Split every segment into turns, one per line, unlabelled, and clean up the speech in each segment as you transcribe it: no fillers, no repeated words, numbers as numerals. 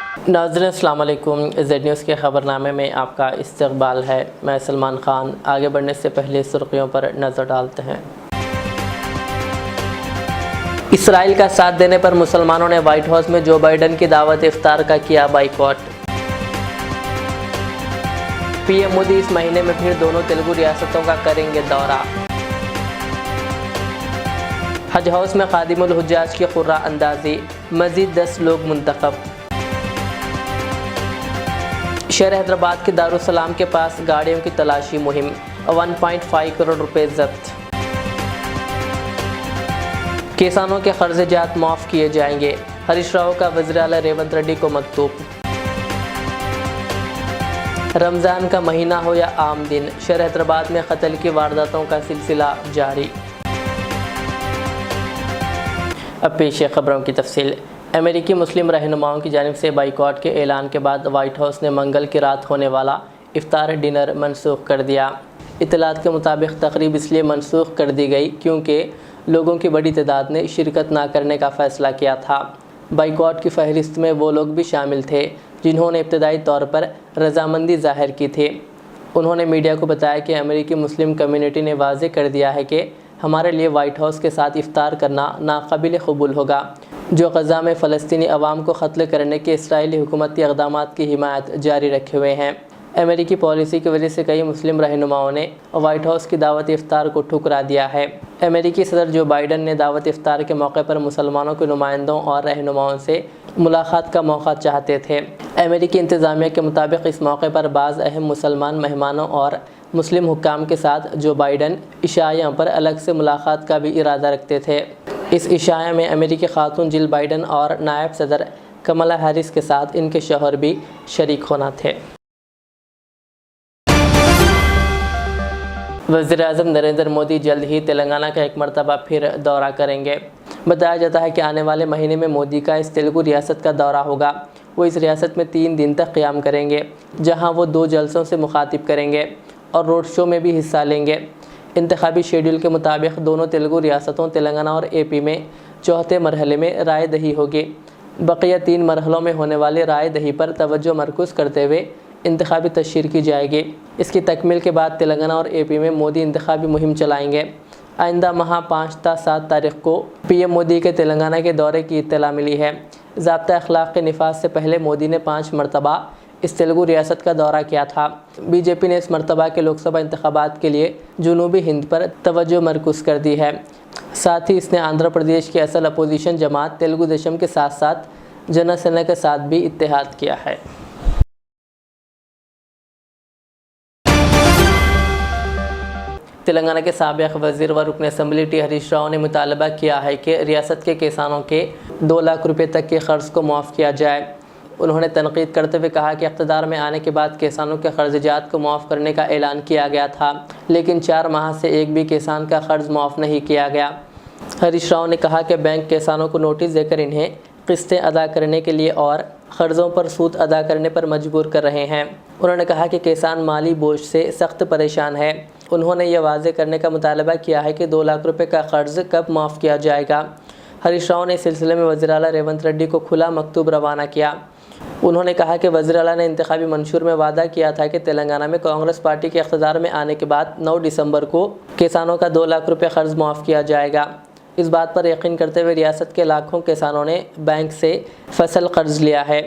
नाज़रीन अस्सलाम वालेकुम। ज़ेड न्यूज़ के ख़बरनामे में आपका इस्तक़बाल है। मैं सलमान ख़ान। आगे बढ़ने से पहले सुर्ख़ियों पर नज़र डालते हैं। इसराइल का साथ देने पर मुसलमानों ने वाइट हाउस में जो बाइडन की दावत इफ्तार का किया बाइकॉट। पीएम मोदी इस महीने में फिर दोनों तेलुगु रियासतों का करेंगे दौरा। हज हाउस में खादिमुल हुज्जाज की खुर्रा अंदाजी, मज़ीद 10 लोग मुंतखब। शहर हैदराबाद के दारुसलाम के पास गाड़ियों की तलाशी मुहिम, 1.5 करोड़ रुपए जब्त। किसानों के कर्ज जात माफ़ किए जाएंगे, हरीश राव का वज़ीर आला रेवंत रेड्डी को मकतूब। रमज़ान का महीना हो या आम दिन, शहर हैदराबाद में कत्ल की वारदातों का सिलसिला जारी। अब पेश है खबरों की तफसील। अमेरिकी मुस्लिम रहनुमाओं की जानिब से बाइकॉट के ऐलान के बाद वाइट हाउस ने मंगल की रात होने वाला इफ्तार डिनर मनसूख कर दिया। इत्तलात के मुताबिक तकरीब इसलिए मनसूख कर दी गई क्योंकि लोगों की बड़ी तादाद ने शिरकत ना करने का फ़ैसला किया था। बाइकॉट की फहरिस्त में वो लोग भी शामिल थे जिन्होंने इब्तदाई तौर पर रजामंदी ज़ाहिर की थी। उन्होंने मीडिया को बताया कि अमेरिकी मुस्लिम कम्युनिटी ने वाज़ेह कर दिया है कि हमारे लिए वाइट हाउस के साथ इफ्तार करना नाकाबिल कबूल होगा, जो गज़ा में फ़लस्तीनी अवाम को क़त्ल करने के इसराइली हुकूमती इक़दामात की हिमायत जारी रखे हुए हैं। अमेरिकी पॉलिसी की वजह से कई मुस्लिम रहनुमाओं ने वाइट हाउस की दावत इफ्तार को ठुकरा दिया है। अमेरिकी सदर जो बाइडन ने दावत इफ्तार के मौके पर मुसलमानों के नुमाइंदों और रहनुमाओं से मुलाकात का मौका चाहते थे। अमेरिकी इंतज़ामिया के मुताबिक इस मौके पर बाज़ अहम मुसलमान मेहमानों और मुस्लिम हुक्काम के साथ जो बाइडन इशाया पर अलग से मुलाकात का भी इरादा रखते थे। इस इशाया में अमेरिकी खातून जिल बाइडन और नायब सदर कमला हैरिस के साथ इनके शौहर भी शरीक होना थे। वज़ीर-ए-आज़म नरेंद्र मोदी जल्द ही तेलंगाना का एक मरतबा फिर दौरा करेंगे। बताया जाता है कि आने वाले महीने में मोदी का इस तेलुगु रियासत का दौरा होगा। वो इस रियासत में 3 दिन तक क़याम करेंगे, जहां वो 2 जलसों से मुखातिब करेंगे और रोड शो में भी हिस्सा लेंगे। इंतखाबी शेड्यूल के मुताबिक दोनों तेलुगु रियासतों तेलंगाना और एपी में चौथे मरहले में राय दही होगी। बकिया 3 मरहलों में होने वाली राय दही पर तवज्जो मरकूज़ करते हुए इंतखाबी तशहीर की जाएगी। इसकी तकमील के बाद तेलंगाना और एपी में मोदी इंतखाबी मुहिम चलाएंगे। आइंदा माह 5 ta 7 तारीख को पीएम मोदी के तेलंगाना के दौरे की इत्तला मिली है। ज़ाब्ता अखलाक के निफाज से पहले मोदी ने 5 मरतबा इस तेलुगु रियासत का दौरा किया था। बीजेपी ने इस मरतबा के लोकसभा इंतखाबात के लिए जनूबी हिंद पर तवज्जो मरकूज़ कर दी है। साथ ही इसने आंध्र प्रदेश की असल अपोजिशन जमात तेलुगु देशम के साथ साथ जनसेना के साथ भी इत्तेहाद किया है। तेलंगाना के साबिक़ वज़ीर व रुकन असम्बली टी हरीश राव ने मुतालबा किया है कि रियासत के किसानों के 2 लाख रुपये तक के क़र्ज़ को मुआफ़ किया जाए। उन्होंने तनक़ीद करते हुए कहा कि इक़्तिदार में आने के बाद किसानों के क़र्ज़जात को मुआफ़ करने का ऐलान किया गया था, लेकिन 4 माह से एक भी किसान का क़र्ज़ मुआफ़ नहीं किया गया। हरीश राव ने कहा कि बैंक किसानों को नोटिस देकर इन्हें क़िस्तें अदा करने के लिए और क़र्ज़ों पर सूद अदा करने पर मजबूर कर रहे हैं। उन्होंने कहा कि किसान माली बोझ से सख्त परेशान है। उन्होंने यह वाज़ेह करने का मुतालबा किया है कि 2 लाख रुपये का क़र्ज़ कब माफ़ किया जाएगा। हरीश राव ने इस सिलसिले में वज़ीर आला रेवंत रेड्डी को खुला मकतूब रवाना किया। उन्होंने कहा कि वज़ीर आला ने इंतखाबी मंशूर में वादा किया था कि तेलंगाना में कांग्रेस पार्टी के इक़्तिदार में आने के बाद 9 दिसंबर को किसानों का 2 लाख रुपये क़र्ज़ मुआफ़ किया जाएगा। इस बात पर यकीन करते हुए रियासत के लाखों किसानों ने बैंक से फसल क़र्ज़ लिया है।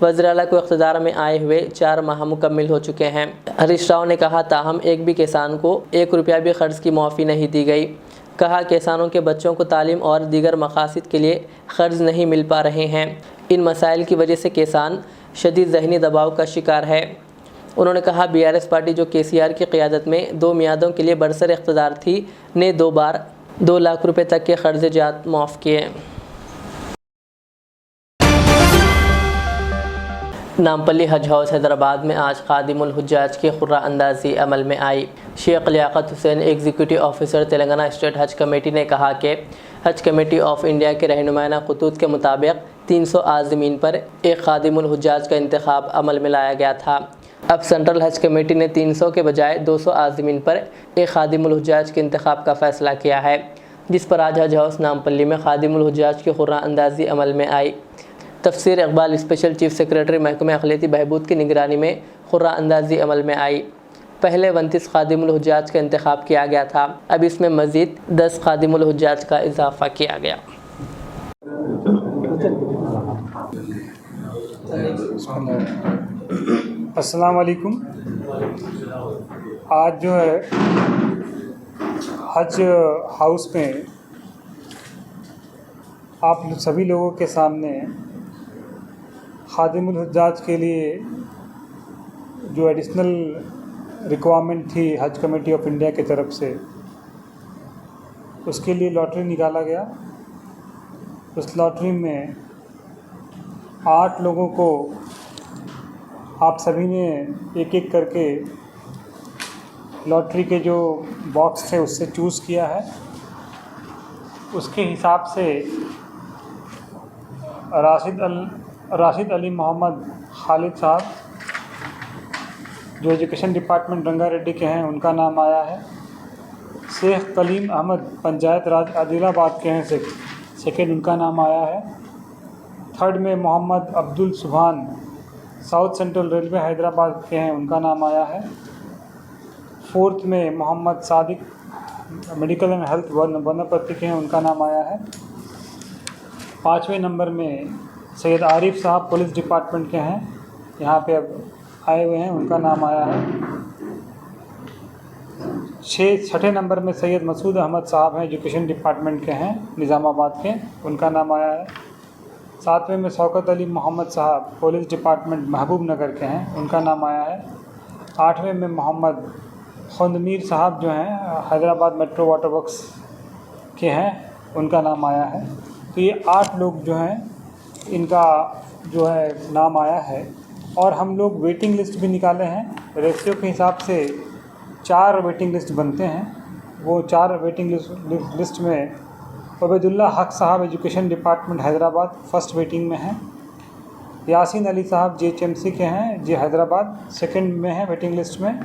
वज़ीर आला को इक़्तिदार में आए हुए 4 माह मुकम्मिल हो चुके हैं। हरीश राव ने कहा ताहम एक भी किसान को 1 रुपया भी क़र्ज़ की मुआफ़ी नहीं दी गई। कहा किसानों के बच्चों को तालीम और दीगर मकासद के लिए क़र्ज़ नहीं मिल पा रहे हैं। इन मसाइल की वजह से किसान शदीद ज़हनी दबाव का शिकार है। उन्होंने कहा बीआरएस पार्टी जो केसीआर की क़ियादत में 2 मियादों के लिए बरसर इक़्तिदार थी ने 2 बार 2 लाख रुपये तक के क़र्ज़जात माफ़ किए। नामपल्ली हज हाउस हैदराबाद में आज खादिमुल हुज्जाज की खुर्रा अंदाजी अमल में आई। Sheikh Liyaqat Hussain executive officer Telangana state Haj committee ने कहा कि हज कमेटी ऑफ इंडिया के रहनुमाना खतूत के मुताबिक 300 आज़मीन पर एक खादिमुल हुज्जाज का इंतखाब अमल में लाया गया था। अब सेंट्रल हज कमेटी ने 300 के बजाय 200 आज़मीन पर एक खादिमुल हुज्जाज के इंतखाब का फ़ैसला किया है, जिस पर आज हज हाउस नामपल्ली में खादिमुल हुज्जाज की खुर्रा अंदाजी अमल में आई। तफसीर इकबाल स्पेशल चीफ सेक्रेटरी महकमे अक़लियती बहबूद की निगरानी में खुर्रा अंदाजी अमल में आई। पहले 29 खादिमुल हुज्जाज का इंतखाब किया गया था, अब इसमें मज़ीद 10 खादिमुल हुज्जाज का इजाफ़ा किया गया।
अस्सलाम वालेकुम। आज जो है हज हाउस में आप सभी लोगों के सामने खादिमुल हुज्जाज के लिए जो एडिशनल रिक्वायरमेंट थी हज कमेटी ऑफ इंडिया की तरफ से, उसके लिए लॉटरी निकाला गया। उस लॉटरी में 8 लोगों को आप सभी ने एक एक करके लॉटरी के जो बॉक्स थे उससे चूज़ किया है। उसके हिसाब से राशिद अली मोहम्मद खालिद साहब जो एजुकेशन डिपार्टमेंट रंगारेड्डी के हैं, उनका नाम आया है। शेख कलीम अहमद पंचायत राज आदिलाबाद के हैं, सेकेंड उनका नाम आया है। थर्ड में मोहम्मद अब्दुल सुभान साउथ सेंट्रल रेलवे हैदराबाद के हैं, उनका नाम आया है। फोर्थ में Mohammed Sadiq medical and health Wanaparthy के हैं, उनका नाम आया है। 5वें नंबर में सैयद आरिफ साहब पुलिस डिपार्टमेंट के हैं, यहाँ पे अब आए हुए हैं, उनका नाम आया है। 6ठे नंबर में सैयद मसूद अहमद साहब हैं, एजुकेशन डिपार्टमेंट के हैं, निज़ामाबाद के, उनका नाम आया है। 7वें में शौकत अली मोहम्मद साहब पुलिस डिपार्टमेंट महबूब नगर के हैं, उनका नाम आया है। 8वें में मोहम्मद खुंदमीर साहब जो हैं हैदराबाद मेट्रो वाटर वर्क्स के हैं, उनका नाम आया है। तो ये 8 लोग जो हैं, इनका जो है नाम आया है। और हम लोग वेटिंग लिस्ट भी निकाले हैं। रेशियो के हिसाब से 4 वेटिंग लिस्ट बनते हैं। वो 4 वेटिंग लिस्ट में उबैदुल्ला हक साहब education department Hyderabad first waiting में हैं। यासीन अली साहब JHMC के हैं, जी हैदराबाद सेकंड में है वेटिंग लिस्ट में।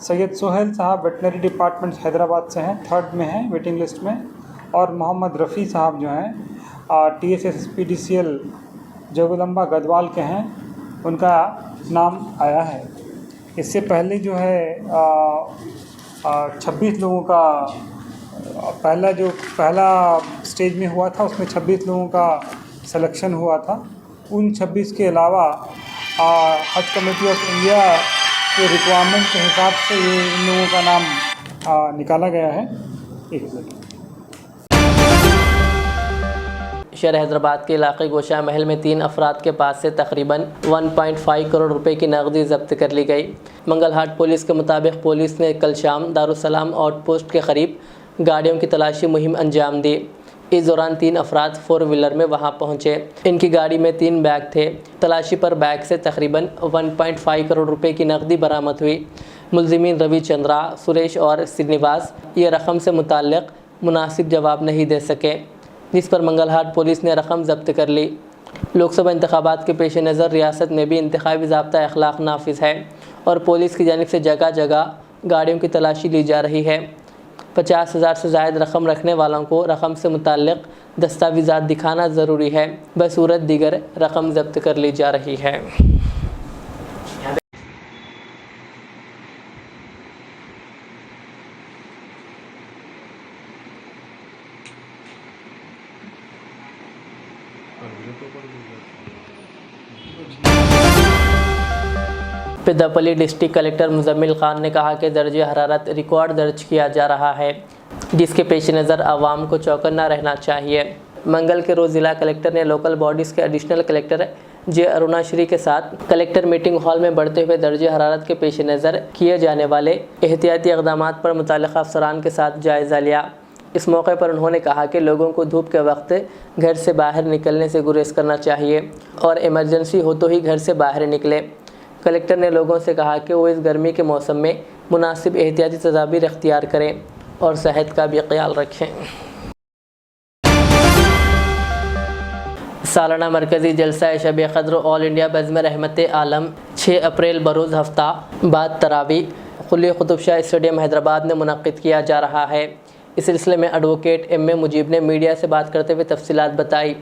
सैयद सोहेल साहब वेटनरी डिपार्टमेंट हैदराबाद से हैं, थर्ड में हैं वेटिंग लिस्ट में। और मोहम्मद रफ़ी साहब जो हैं TSSPDCL जगदम्बा गदवाल के हैं, उनका नाम आया है। इससे पहले जो है 26 लोगों का पहला स्टेज में हुआ था, उसमें 26 लोगों का सिलेक्शन हुआ था। उन 26 के अलावा हज कमेटी ऑफ इंडिया के रिक्वायरमेंट के हिसाब से ये इन लोगों का नाम निकाला गया है।
शहर हैदराबाद के इलाके गोशा महल में 3 अफराद के पास से तकरीबन 1.5 करोड़ रुपए की नकदी जब्त कर ली गई। मंगलहाट पुलिस के मुताबिक पुलिस ने कल शाम दारुसलाम आउटपोस्ट के करीब गाड़ियों की तलाशी मुहिम अंजाम दी। इस दौरान 3 अफराद 4 व्हीलर में वहां पहुंचे। इनकी गाड़ी में 3 बैग थे। तलाशी पर बैग से तकरीबन 1.5 करोड़ रुपए की नकदी बरामद हुई। मुलजिमीन रवि चंद्रा, सुरेश और श्रीनिवास ये रकम से मुताल्लिक मुनासिब जवाब नहीं दे सके, जिस पर मंगलहाट पुलिस ने रकम जब्त कर ली। लोकसभा इंतखाबात के पेश नज़र रियासत में भी इंतखाबी ज़ाब्ता अखलाक नाफिज है और पुलिस की जानिब से जगह जगह गाड़ियों की तलाशी ली जा रही है। 50,000 से ज़ायद रकम रखने वालों को रकम से मुताल्लिक दस्तावेज़ात दिखाना ज़रूरी है, बसूरत दीगर रकम जब्त कर ली जा रही है। पेद्दापल्ली डिस्ट्रिक्ट कलेक्टर मुजम्मिल खान ने कहा कि दर्जे हरारत रिकॉर्ड दर्ज किया जा रहा है, जिसके पेश नज़र आवाम को चौकन्ना रहना चाहिए। मंगल के रोज़ ज़िला कलेक्टर ने लोकल बॉडीज़ के एडिशनल कलेक्टर जे अरुणाश्री के साथ कलेक्टर मीटिंग हॉल में बढ़ते हुए दर्जे हरारत के पेश नज़र किए जाने वाले एहतियाती इक़दामात पर मुताल्लिक़ अफसरान के साथ जायज़ा लिया। इस मौके पर उन्होंने कहा कि लोगों को धूप के वक्त घर से बाहर निकलने से गुरेज करना चाहिए और इमरजेंसी हो तो ही घर से बाहर निकले। कलेक्टर ने लोगों से कहा कि वो इस गर्मी के मौसम में मुनासिब एहतियाती तदाबीर इख्तियार करें और सेहत का भी ख्याल रखें। सालाना मरकज़ी जलसा शब क़द्र ऑल इंडिया बज़्म रहमत आलम 6 अप्रैल बरोज़ हफ्ता बाद तरावी कुली कुतुब शाह स्टेडियम हैदराबाद में मुनक़्क़िद किया जा रहा है। इस सिलसिले में एडवोकेट M.A. मुजीब ने मीडिया से बात करते हुए तफसीलात बताई।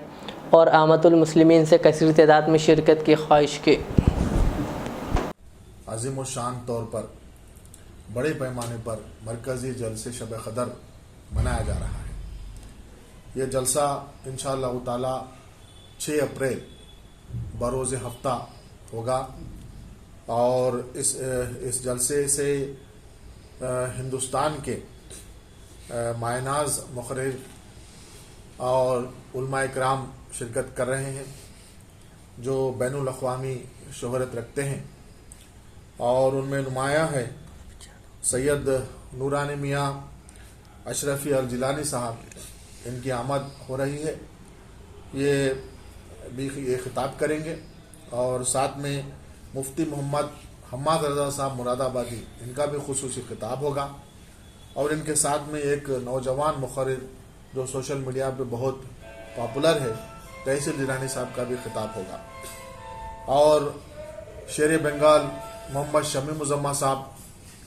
और आमतुल मुस्लिमीन से कसीर तादाद में शिरकत की ख्वाहिश की।
अज़ीम शान तौर पर बड़े पैमाने पर मरकज़ी जलसे शब क़दर मनाया जा रहा है। ये जलसा इंशाअल्लाह ताला 6 अप्रैल बरोज़ हफ्ता होगा और इस जलसे से हिंदुस्तान के मायनाज मुक़र्रिर और उलमा इकराम शिरकत कर रहे हैं जो बैनुल अक़वामी शोहरत रखते हैं और उनमें नुमाया है सैयद नूरानी मियाँ अशरफी अल जिलानी साहब, इनकी आमद हो रही है। ये खिताब करेंगे और साथ में मुफ्ती मोहम्मद हम्माद रज़ा साहब मुरादाबादी, इनका भी खुसूसी खिताब होगा और इनके साथ में एक नौजवान मुक़र्रिर जो सोशल मीडिया पे बहुत पॉपुलर है तहसील जिलानी साहब का भी खिताब होगा और शेर बंगाल मोहम्मद शमी मुज़म्मा साहब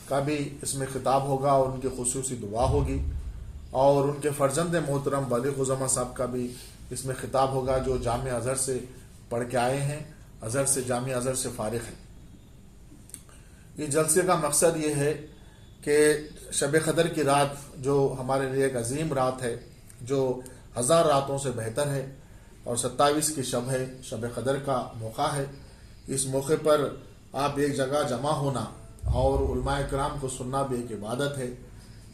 का भी इसमें खिताब होगा और उनकी खुसूसी दुआ होगी और उनके फ़र्जंद मोहतरम बालिग़ उज़्ज़मा साहब का भी इसमें खिताब होगा जो जामिया अज़हर से पढ़ के आए हैं, अज़हर से जामिया अज़हर से फ़ारिग़ हैं। इस जलसे का मकसद ये है कि शब क़दर की रात जो हमारे लिए एक अजीम रात है, जो 1000 रातों से बेहतर है और 27 की शब है, शब क़दर का मौका है। इस मौके पर आप एक जगह जमा होना और उलमा इकराम को सुनना भी एक इबादत है।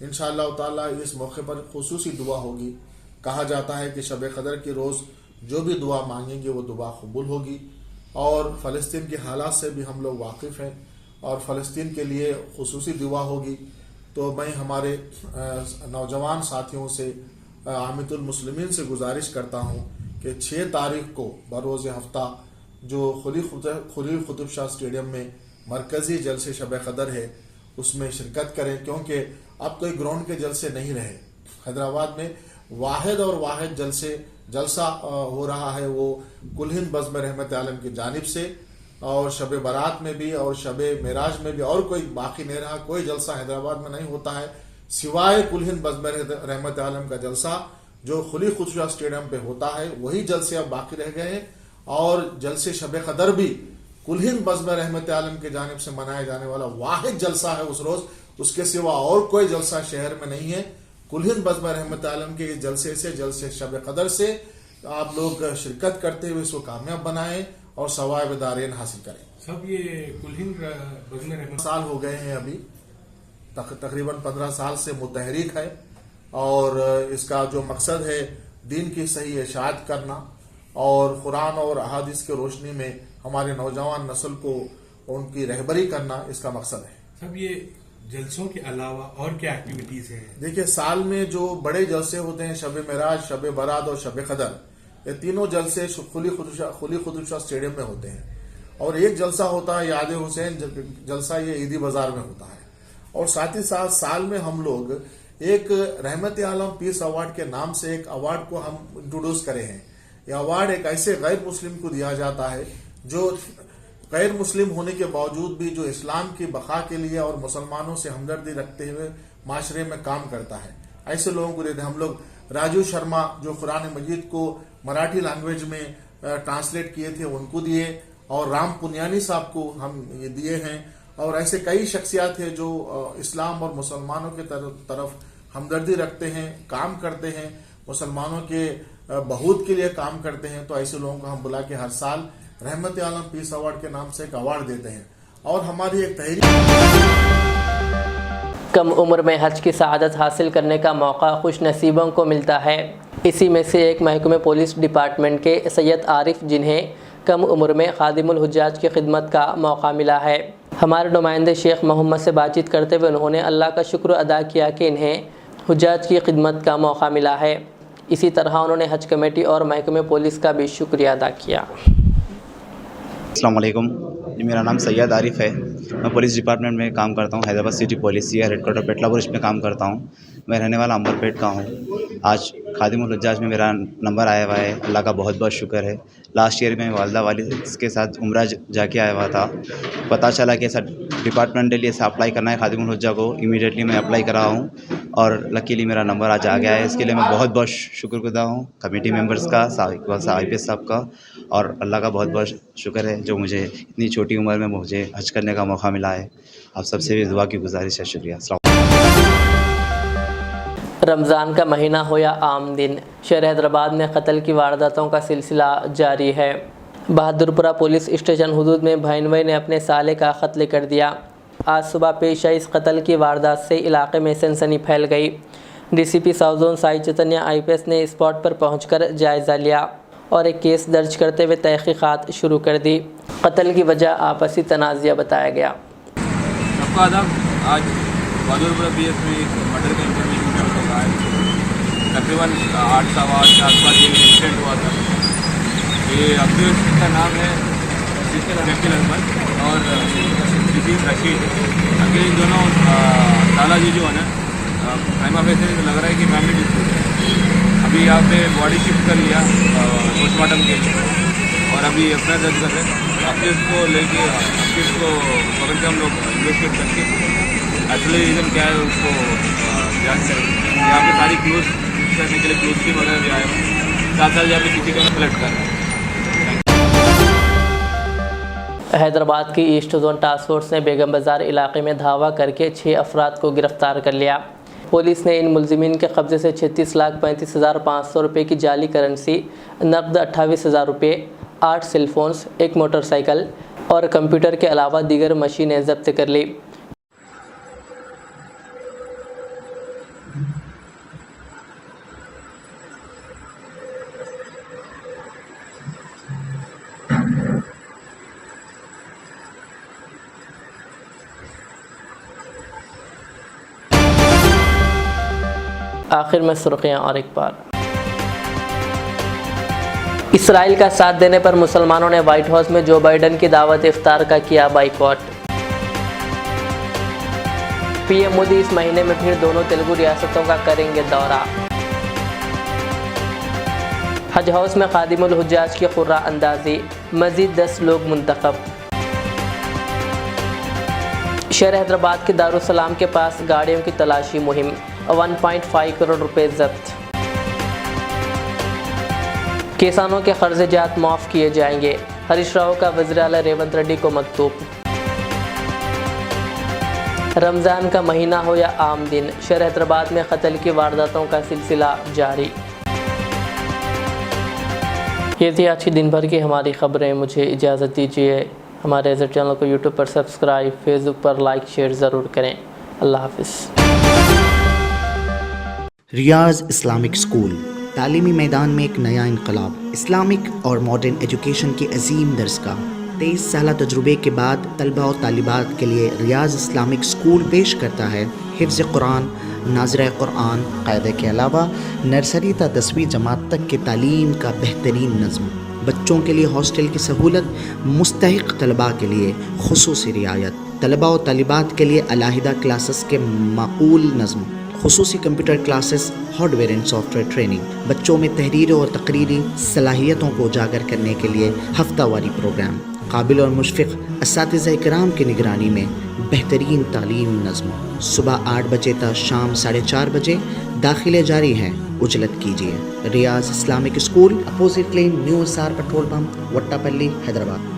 इंशाअल्लाह ताला इस मौके पर खुसूसी दुआ होगी। कहा जाता है कि शब क़दर के रोज़ जो भी दुआ मांगेंगे वो दुआ कबूल होगी और फ़लस्तीन के हालात से भी हम लोग वाकिफ़ हैं और फ़लस्तीन के लिए खुसूसी दुआ होगी। तो मैं हमारे नौजवान साथियों से आमतुल मुस्लिमीन से गुजारिश करता हूँ कि 6 तारीख को बरोज़ हफ्ता जो खलील कुतुब शाह स्टेडियम में मरकज़ी जलसे शब क़दर है उसमें शिरकत करें, क्योंकि अब कोई ग्राउंड के जलसे नहीं रहे। हैदराबाद में वाहिद जलसा हो रहा है वो कुल हिंद बज़्म रहमत आलम की जानिब से और शब बारात में भी और शब मेराज में भी और कोई बाकी नहीं रहा। कोई जलसा हैदराबाद में नहीं होता है सिवाय कुल हिंद बज़्म रहमत आलम का जलसा जो खलील कुतुब शाह स्टेडियम पे होता है, वही जलसे अब बाकी रह गए हैं और जलसे शब क़दर भी कुल हिंद बज़्म रहमत आलम की जानिब से मनाया जाने वाला वाहिद जलसा है उस रोज़, उसके सिवा और कोई जलसा शहर में नहीं है। कुल हिंद बज़्म रहमत आलम के इस जलसे शब क़दर से आप लोग शिरकत करते हुए इसको कामयाब बनाएं और सवाब दारेन हासिल करें।
सब ये कुल हिंद बज़्म रहमत
साल हो गए हैं अभी, तकरीबन 15 साल से मुतहरिक है और इसका जो मकसद है दीन की सही इशाअत करना और कुरान और अहादीस के रोशनी में हमारे नौजवान नस्ल को उनकी रहबरी करना इसका मकसद है।
सब ये जलसों के अलावा और क्या एक्टिविटीज हैं? देखिए,
साल में जो बड़े जलसे होते हैं शब मेराज, शब बारात और शब क़दर, ये तीनों जलसे खलील कुतुब शाह स्टेडियम में होते हैं और एक जलसा होता है याद हुसैन जलसा, ये ईदी बाजार में होता है और साथ ही साथ साल में हम लोग एक रहमत आलम पीस अवार्ड के नाम से एक अवार्ड को हम इंट्रोड्यूस करे हैं। यह अवार्ड एक ऐसे गैर मुस्लिम को दिया जाता है जो गैर मुस्लिम होने के बावजूद भी जो इस्लाम की बका के लिए और मुसलमानों से हमदर्दी रखते हुए माशरे में काम करता है, ऐसे लोगों को देते हैं। हम लोग राजू शर्मा जो कुरान मजीद को मराठी लैंग्वेज में ट्रांसलेट किए थे उनको दिए और राम पुनियानी साहब को हम ये दिए हैं और ऐसे कई शख्सियात हैं जो इस्लाम और मुसलमानों के तरफ हमदर्दी रखते हैं, काम करते हैं, मुसलमानों के बहुत के लिए काम करते हैं। तो ऐसे लोगों को हम बुला के हर साल रहमत आलम पीस अवार्ड के नाम से एक अवार्ड देते हैं और हमारी एक तहरीक।
कम उम्र में हज की सआदत हासिल करने का मौका खुश नसीबों को मिलता है। इसी में से एक महकमे पुलिस डिपार्टमेंट के सैयद आरिफ, जिन्हें कम उम्र में खादिमुल हुज्जाज की खिदमत का मौका मिला है। हमारे नुमाइंदे शेख मोहम्मद से बातचीत करते हुए उन्होंने अल्लाह का शुक्र अदा किया कि इन्हें हुज्जाज की खिदमत का मौका मिला है। इसी तरह उन्होंने हज कमेटी और महकमे पुलिस का भी शुक्रिया अदा किया।
अस्सलाम वालेकुम, मेरा नाम सैयद आरिफ है। मैं पुलिस डिपार्टमेंट में काम करता हूँ। हैदराबाद सिटी पुलिस या हेडक्वार्टर पेटला बुरुज में काम करता हूँ। मैं रहने वाला अंबरपेट का हूँ। आज खादिमुल हुज्जाज में मेरा नंबर आया हुआ है, अल्लाह का बहुत बहुत शुक्र है। लास्ट ईयर में वालदा वालिद के साथ उम्रा जाके आया हुआ था। पता चला कि ऐसा डिपार्टमेंटली ऐसा अप्लाई करना है खादिमुल हुज्जा को। इमीडिएटली मैं अप्लाई करा हूँ और लकीली मेरा नंबर आज आ गया है। इसके लिए मैं बहुत बहुत शुक्रगुजार हूँ कमेटी मेंबर्स का, IPS साहब का, और अल्लाह का बहुत बहुत शुक्र है जो मुझे इतनी छोटी उम्र में मुझे हज करने का मौका मिला है। आप सबसे भी दुआ की गुजारिश है। शुक्रिया।
रमज़ान का महीना हो या आम दिन, शहर हैदराबाद में कत्ल की वारदातों का सिलसिला जारी है। बहादुरपुरा पुलिस स्टेशन हुदूद में भाईनवई ने अपने साले का कत्ल कर दिया। आज सुबह पेश आई इस कत्ल की वारदात से इलाके में सनसनी फैल गई। DCP साउथ जोन साई चैतन्य IPS ने स्पॉट पर पहुंचकर जायज़ा लिया और एक केस दर्ज करते हुए तहकीकात शुरू कर दी। कत्ल की वजह आपसी तनाज़ा बताया गया।
सबका आदाब। आज बहादुरपुरा PS में एक मर्डर का इंफॉर्मेशन प्राप्त हुआ है। तकरीबन 8 सवा 8 के आसपास ये इंसिडेंट हुआ था। ये अब्दुल का नाम है शकील अहमद और रशीद। अगर इन दोनों साला जी जो है ना, प्राइमा फेस लग रहा है कि फैमिली डिस्प्यूट है। अभी यहाँ पे बॉडी शिफ्ट कर लिया पोस्टमार्टम के लिए और अभी FIR दर्ज कर रहे हैं। अफीस को लेके अफीस को पकड़ के हम लोग इन्वेस्टिगेट करके एक्चुअली रीज़न क्या है उसको जांच करेंगे। यहाँ पे सारी क्लोज करने के लिए क्लोज टीम वगैरह भी आए हैं। साथ यहाँ पे किसी को कलेक्ट कर रहे हैं।
हैदराबाद की ईस्ट जोन टास्क फोर्स ने बेगम बाज़ार इलाके में धावा करके 6 अफराद को गिरफ्तार कर लिया। पुलिस ने इन मुलजिमीन के कब्जे से 36,35,500 रुपये की जाली करेंसी, नकद 28,000 रुपये, 8 सेलफोन्स, 1 मोटरसाइकिल और कंप्यूटर के अलावा दीगर मशीनें जब्त कर ली। आखिर में सुर्खियां और एक बार। इसराइल का साथ देने पर मुसलमानों ने व्हाइट हाउस में जो बाइडेन की दावत इफ्तार का किया बाइकॉट। PM मोदी इस महीने में फिर दोनों तेलुगु रियासतों का करेंगे दौरा। हज हाउस में खादिमुल हुज्जाज की खुर्रा अंदाजी, मजीद 10 लोग मुंतखब। शहर हैदराबाद के दारुसलाम के पास गाड़ियों की तलाशी मुहिम, 1.5 करोड़ रुपए जब्त। किसानों के कर्ज़ माफ़ किए जाएंगे, हरीश राव का वज़ीर आला रेवंत रेड्डी को मकतूब। रमज़ान का महीना हो या आम दिन, शहर हैदराबाद में कत्ल की वारदातों का सिलसिला जारी। ये थी आज की दिन भर की हमारी खबरें। मुझे इजाज़त दीजिए। हमारे चैनल को यूट्यूब पर सब्सक्राइब, फेसबुक पर लाइक शेयर ज़रूर करें। अल्लाह हाफ़िज़।
रियाज इस्लामिक स्कूल, तालीमी मैदान में एक नया इनकलाब। इस्लामिक और मॉडर्न एजुकेशन की अजीम दरसगाह। 23 साल तजुर्बे के बाद तलबा और तालिबात के लिए रियाज इस्लामिक स्कूल पेश करता है हिफ्ज़ कुरान, नाज़िरा कुरान, क़ायदे के अलावा नर्सरी ता 10वीं जमात तक की तालीम का बेहतरीन नज़्म। बच्चों के लिए हॉस्टल की सहूलत, मुस्तहिक़ तलबा के लिए खुसूसी रियायत, तलबा और तालिबात के लिए अलहदा क्लासेस के माकूल नज़्म, खुसूसी computer classes, hardware and software training. बच्चों में तहरीर और तकरीरी सलाहियतों को उजागर करने के लिए हफ्तावारी प्रोग्राम। काबिल और मुशफ़िक़ असातिज़ा इकराम की निगरानी में बेहतरीन तालीम नज़्म। सुबह 8 बजे तक शाम 4:30 बजे दाखिले जारी हैं। उजलत कीजिए। Riyaz Islamic school, opposite lane, new SR petrol pump, Vattapalli, Hyderabad.